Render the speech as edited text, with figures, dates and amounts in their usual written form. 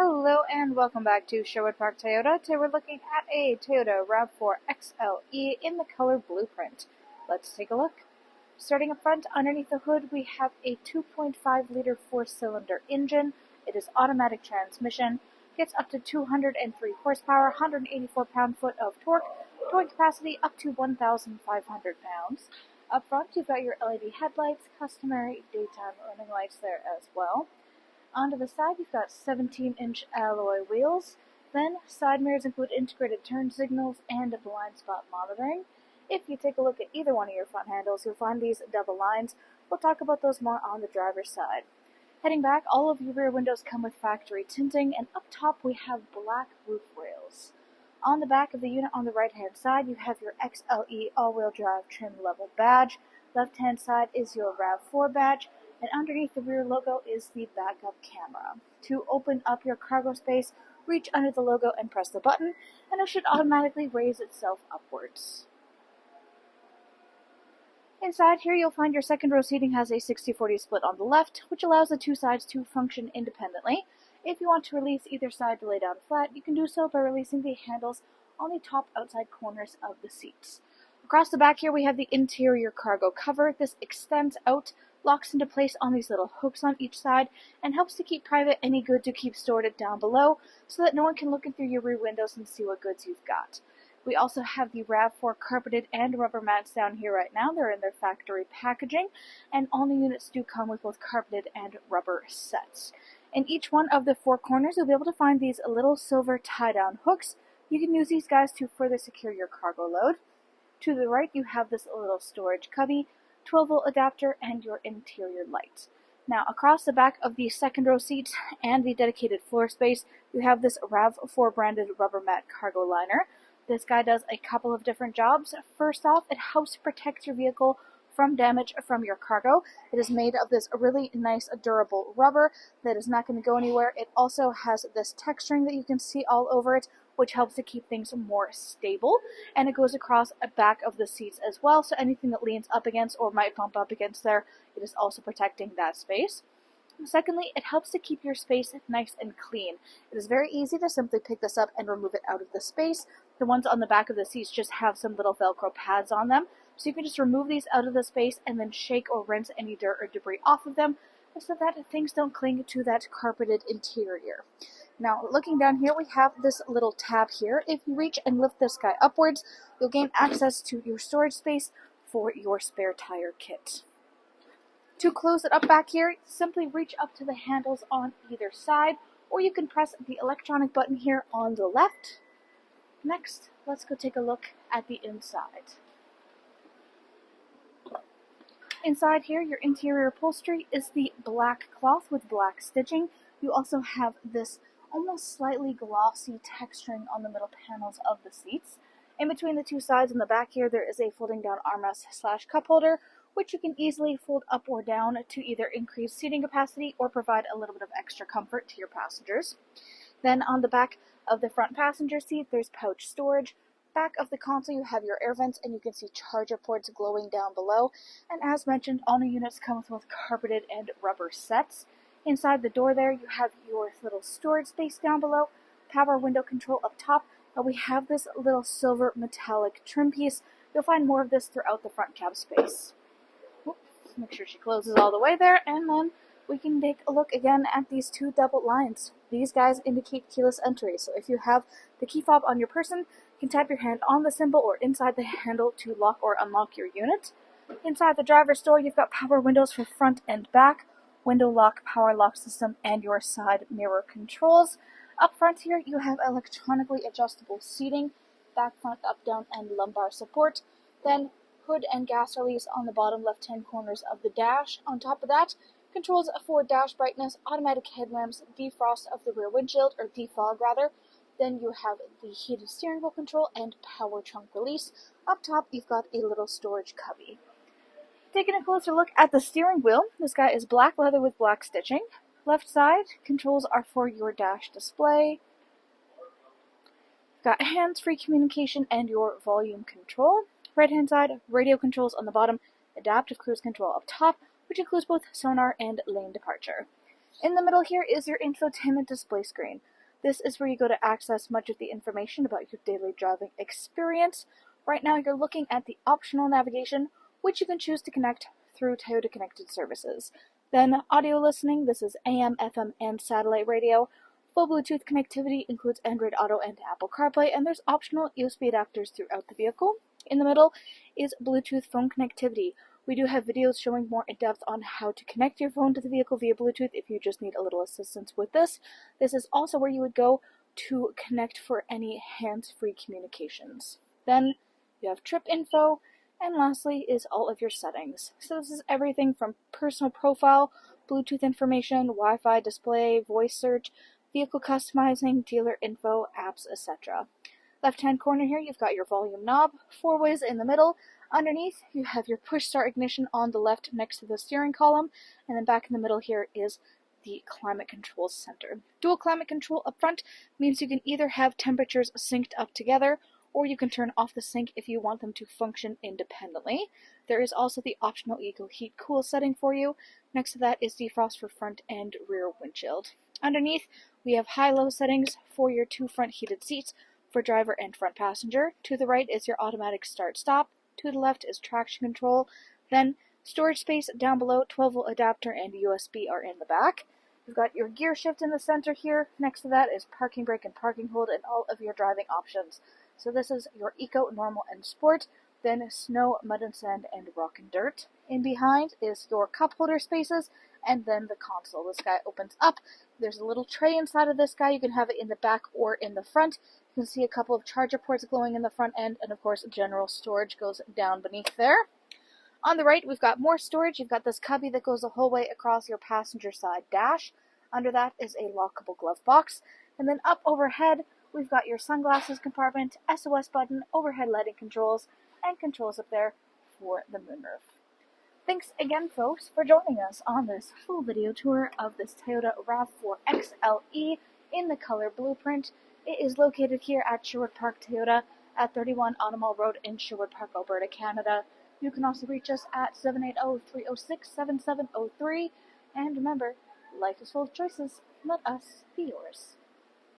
Hello and welcome back to Sherwood Park Toyota. Today we're looking at a Toyota RAV4 XLE in the color blueprint. Let's take a look. Starting up front, underneath the hood, we have a 2.5-liter 4-cylinder engine. It is automatic transmission, gets up to 203 horsepower, 184 pound-foot of torque, towing capacity up to 1,500 pounds. Up front, you've got your LED headlights, customary daytime running lights there as well. Onto the side, you've got 17-inch alloy wheels. Then, side mirrors include integrated turn signals and blind spot monitoring. If you take a look at either one of your front handles, you'll find these double lines. We'll talk about those more on the driver's side. Heading back, all of your rear windows come with factory tinting, and up top we have black roof rails. On the back of the unit on the right-hand side, you have your XLE all-wheel drive trim level badge. Left-hand side is your RAV4 badge. And underneath the rear logo is the backup camera. To open up your cargo space, reach under the logo and press the button, and it should automatically raise itself upwards. Inside here, you'll find your second row seating has a 60-40 split on the left, which allows the two sides to function independently. If you want to release either side to lay down flat, you can do so by releasing the handles on the top outside corners of the seats. Across the back here, we have the interior cargo cover. This extends out, locks into place on these little hooks on each side, and helps to keep private any goods you keep stored down below so that no one can look in through your rear windows and see what goods you've got. We also have the RAV4 carpeted and rubber mats down here right now. They're in their factory packaging, and all new units do come with both carpeted and rubber sets. In each one of the four corners, you'll be able to find these little silver tie-down hooks. You can use these guys to further secure your cargo load. To the right, you have this little storage cubby, 12-volt adapter, and your interior light. Now, across the back of the second row seats and the dedicated floor space, you have this RAV4 branded rubber mat cargo liner. This guy does a couple of different jobs. First off, it helps protect your vehicle from damage from your cargo. It is made of this really nice, durable rubber that is not going to go anywhere. It also has this texturing that you can see all over it, which helps to keep things more stable, and it goes across the back of the seats as well, so anything that leans up against or might bump up against there, it is also protecting that space. Secondly, it helps to keep your space nice and clean. It is very easy to simply pick this up and remove it out of the space. The ones on the back of the seats just have some little Velcro pads on them, so you can just remove these out of the space and then shake or rinse any dirt or debris off of them so that things don't cling to that carpeted interior. Now, looking down here, we have this little tab here. If you reach and lift this guy upwards, you'll gain access to your storage space for your spare tire kit. To close it up back here, simply reach up to the handles on either side, or you can press the electronic button here on the left. Next, let's go take a look at the inside. Inside here, your interior upholstery is the black cloth with black stitching. You also have this almost slightly glossy texturing on the middle panels of the seats. In between the two sides in the back here, there is a folding down armrest/cup holder, which you can easily fold up or down to either increase seating capacity or provide a little bit of extra comfort to your passengers. Then on the back of the front passenger seat, there's pouch storage. Back of the console, you have your air vents, and you can see charger ports glowing down below. And as mentioned, all new units come with both carpeted and rubber sets. Inside the door there, you have your little storage space down below, power window control up top, and we have this little silver metallic trim piece. You'll find more of this throughout the front cab space. Make sure she closes all the way there, and then we can take a look again at these two double lines. These guys indicate keyless entry, so if you have the key fob on your person, you can tap your hand on the symbol or inside the handle to lock or unlock your unit. Inside the driver's door, you've got power windows for front and back, window lock, power lock system, and your side mirror controls. Up front here, you have electronically adjustable seating, back, front, up, down, and lumbar support. Then hood and gas release on the bottom left-hand corners of the dash. On top of that, controls for dash brightness, automatic headlamps, defrost of the rear windshield, or defog rather. Then you have the heated steering wheel control and power trunk release. Up top, you've got a little storage cubby. Taking a closer look at the steering wheel, this guy is black leather with black stitching. Left side, controls are for your dash display. You've got hands-free communication and your volume control. Right hand side, radio controls on the bottom, adaptive cruise control up top, which includes both sonar and lane departure. In the middle here is your infotainment display screen. This is where you go to access much of the information about your daily driving experience. Right now you're looking at the optional navigation, which you can choose to connect through Toyota connected services. Then audio listening, this is AM, FM, and satellite radio. Full Bluetooth connectivity includes Android Auto and Apple CarPlay, and there's optional USB adapters throughout the vehicle. In the middle is Bluetooth phone connectivity. We do have videos showing more in depth on how to connect your phone to the vehicle via Bluetooth if you just need a little assistance with this. This is also where you would go to connect for any hands-free communications. Then you have trip info, and lastly is all of your settings. So this is everything from personal profile, Bluetooth information, Wi-Fi display, voice search, vehicle customizing, dealer info, apps, etc. Left-hand corner here, you've got your volume knob, 4 ways in the middle. Underneath, you have your push-start ignition on the left next to the steering column, and then back in the middle here is the climate control center. Dual climate control up front means you can either have temperatures synced up together, or you can turn off the sync if you want them to function independently. There is also the optional Eco Heat Cool setting for you. Next to that is defrost for front and rear windshield. Underneath, we have high-low settings for your 2 front heated seats for driver and front passenger. To the right is your automatic start-stop. To the left is traction control. Then storage space down below, 12-volt adapter and USB are in the back. You've got your gear shift in the center here. Next to that is parking brake and parking hold and all of your driving options. So this is your Eco, Normal, and Sport. Then Snow, Mud and Sand, and Rock and Dirt. In behind is your cup holder spaces, and then the console. This guy opens up. There's a little tray inside of this guy. You can have it in the back or in the front. You can see a couple of charger ports glowing in the front end, and of course general storage goes down beneath there. On the right, we've got more storage. You've got this cubby that goes the whole way across your passenger side dash. Under that is a lockable glove box. And then up overhead, we've got your sunglasses compartment, SOS button, overhead lighting controls, and controls up there for the moonroof. Thanks again, folks, for joining us on this full video tour of this Toyota RAV4 XLE in the color blueprint. It is located here at Sherwood Park Toyota at 31 Automall Road in Sherwood Park, Alberta, Canada. You can also reach us at 780-306-7703. And remember, life is full of choices. Let us be yours.